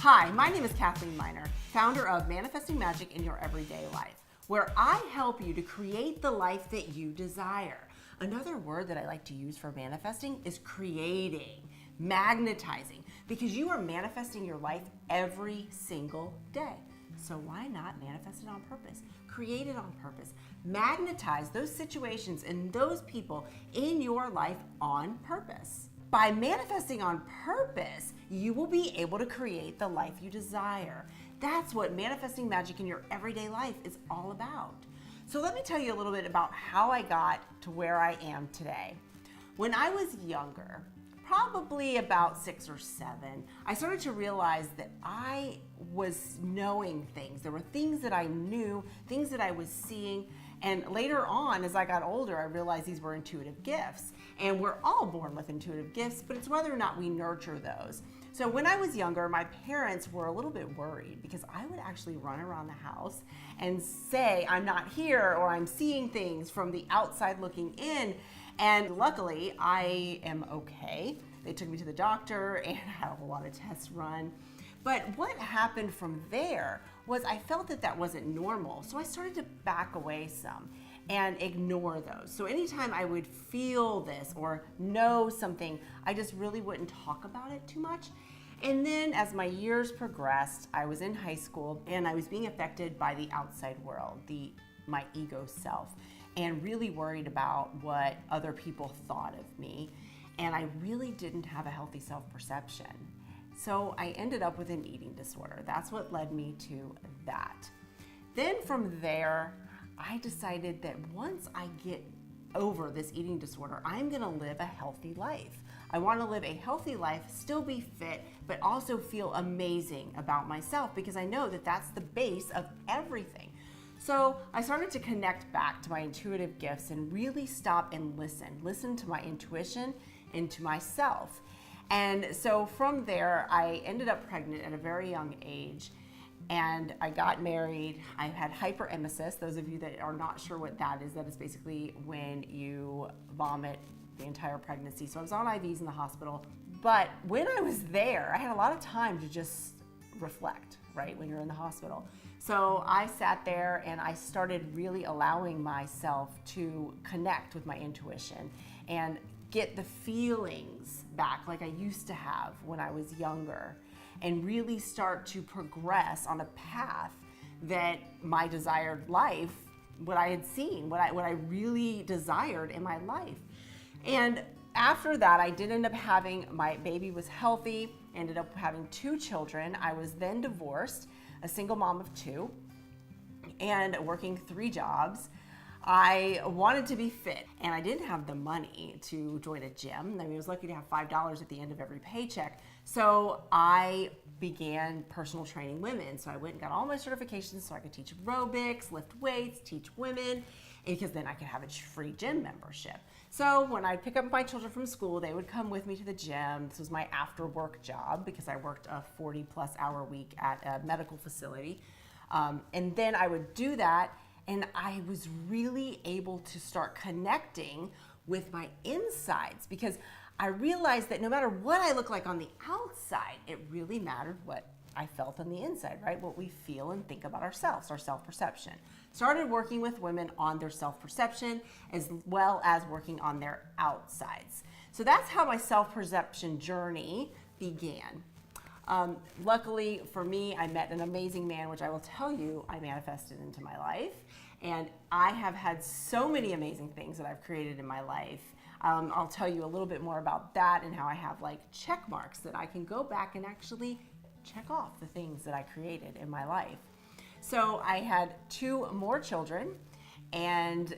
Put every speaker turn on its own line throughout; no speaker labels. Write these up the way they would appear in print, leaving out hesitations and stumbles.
Hi, my name is Kathleen Miner, founder of Manifesting Magic in Your Everyday Life, where I help you to create the life that you desire. Another word that I like to use for manifesting is creating, magnetizing, because you are manifesting your life every single day. So why not manifest it on purpose? Create it on purpose. Magnetize those situations and those people in your life on purpose. By manifesting on purpose, you will be able to create the life you desire. That's what manifesting magic in your everyday life is all about. So let me tell you a little bit about how I got to where I am today. When I was younger, probably about 6 or 7, I started to realize that I was knowing things. There were things that I knew, things that I was seeing, and later on, as I got older, I realized these were intuitive gifts. And we're all born with intuitive gifts, but it's whether or not we nurture those. So when I was younger, my parents were a little bit worried because I would actually run around the house and say, I'm not here, or I'm seeing things from the outside looking in. And luckily, I am okay. They took me to the doctor and I had a lot of tests run. But what happened from there was I felt that that wasn't normal. So I started to back away some and ignore those. So anytime I would feel this or know something, I just really wouldn't talk about it too much. And then as my years progressed, I was in high school and I was being affected by the outside world, my ego self, and really worried about what other people thought of me. And I really didn't have a healthy self-perception. So I ended up with an eating disorder. That's what led me to that. Then from there, I decided that once I get over this eating disorder, I'm gonna live a healthy life. I wanna live a healthy life, still be fit, but also feel amazing about myself because I know that that's the base of everything. So I started to connect back to my intuitive gifts and really stop and listen to my intuition and to myself. And so from there, I ended up pregnant at a very young age and I got married. I had hyperemesis. Those of you that are not sure what that is basically when you vomit the entire pregnancy. So I was on IVs in the hospital. But when I was there, I had a lot of time to just reflect, right, when you're in the hospital. So I sat there and I started really allowing myself to connect with my intuition and get the feelings back like I used to have when I was younger and really start to progress on a path that my desired life, what I had seen, what I really desired in my life. And after that, I did end up having, my baby was healthy, ended up having 2 children. I was then divorced, a single mom of 2, and working 3 jobs. I wanted to be fit and I didn't have the money to join a gym. I was lucky to have $5 at the end of every paycheck. So I began personal training women. So I went and got all my certifications so I could teach aerobics, lift weights, teach women, because then I could have a free gym membership. So when I'd pick up my children from school, they would come with me to the gym. This was my after work job because I worked a 40+ hour week at a medical facility. And then I would do that. And I was really able to start connecting with my insides because I realized that no matter what I look like on the outside, it really mattered what I felt on the inside, right? What we feel and think about ourselves, our self-perception. Started working with women on their self-perception as well as working on their outsides. So that's how my self-perception journey began. Luckily for me, I met an amazing man, which I will tell you I manifested into my life. And I have had so many amazing things that I've created in my life. I'll tell you a little bit more about that and how I have like check marks that I can go back and actually check off the things that I created in my life. So I had 2 more children, and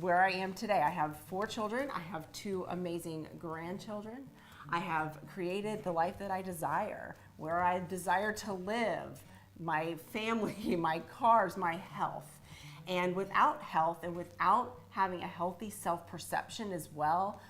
where I am today, I have 4 children. I have 2 amazing grandchildren. I have created the life that I desire, where I desire to live, my family, my cars, my health. And without health and without having a healthy self-perception as well,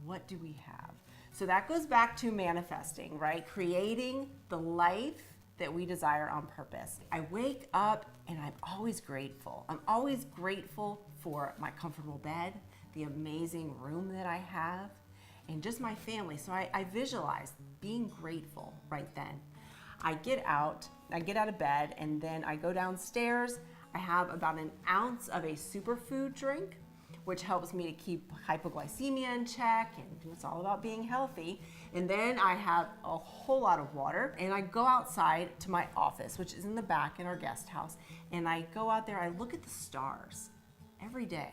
what do we have? So that goes back to manifesting, right? Creating the life that we desire on purpose. I wake up and I'm always grateful. I'm always grateful for my comfortable bed, the amazing room that I have, and just my family. So I visualize being grateful right then. I get out of bed, and then I go downstairs. I have about an ounce of a superfood drink, which helps me to keep hypoglycemia in check, and it's all about being healthy. And then I have a whole lot of water, and I go outside to my office, which is in the back in our guest house, and I go out there, I look at the stars every day.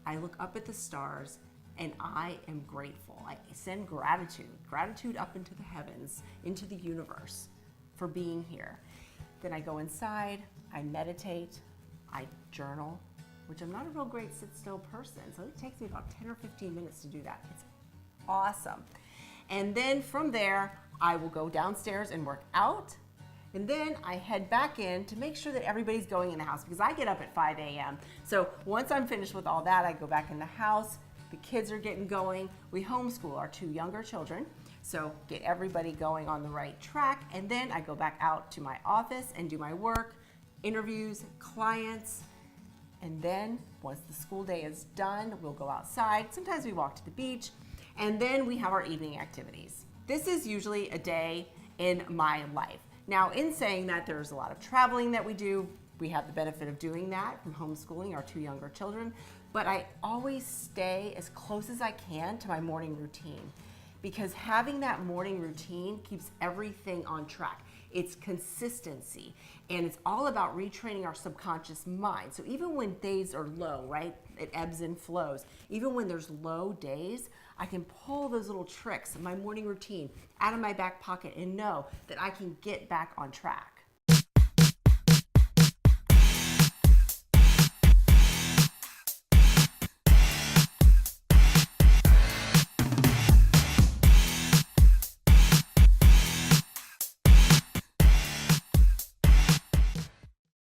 I look up at the stars, and I am grateful. I send gratitude up into the heavens, into the universe for being here. Then I go inside, I meditate, I journal, which I'm not a real great sit-still person, so it takes me about 10 or 15 minutes to do that. It's awesome. And then from there, I will go downstairs and work out, and then I head back in to make sure that everybody's going in the house, because I get up at 5 a.m. So once I'm finished with all that, I go back in the house. The kids are getting going. We homeschool our 2 younger children, so get everybody going on the right track, and then I go back out to my office and do my work, interviews, clients. And then once the school day is done, we'll go outside. Sometimes we walk to the beach, and then we have our evening activities. This is usually a day in my life. Now, in saying that, there's a lot of traveling that we do. We have the benefit of doing that from homeschooling our 2 younger children, but I always stay as close as I can to my morning routine, because having that morning routine keeps everything on track. It's consistency, and it's all about retraining our subconscious mind. So even when days are low, right, it ebbs and flows. Even when there's low days, I can pull those little tricks of my morning routine out of my back pocket and know that I can get back on track.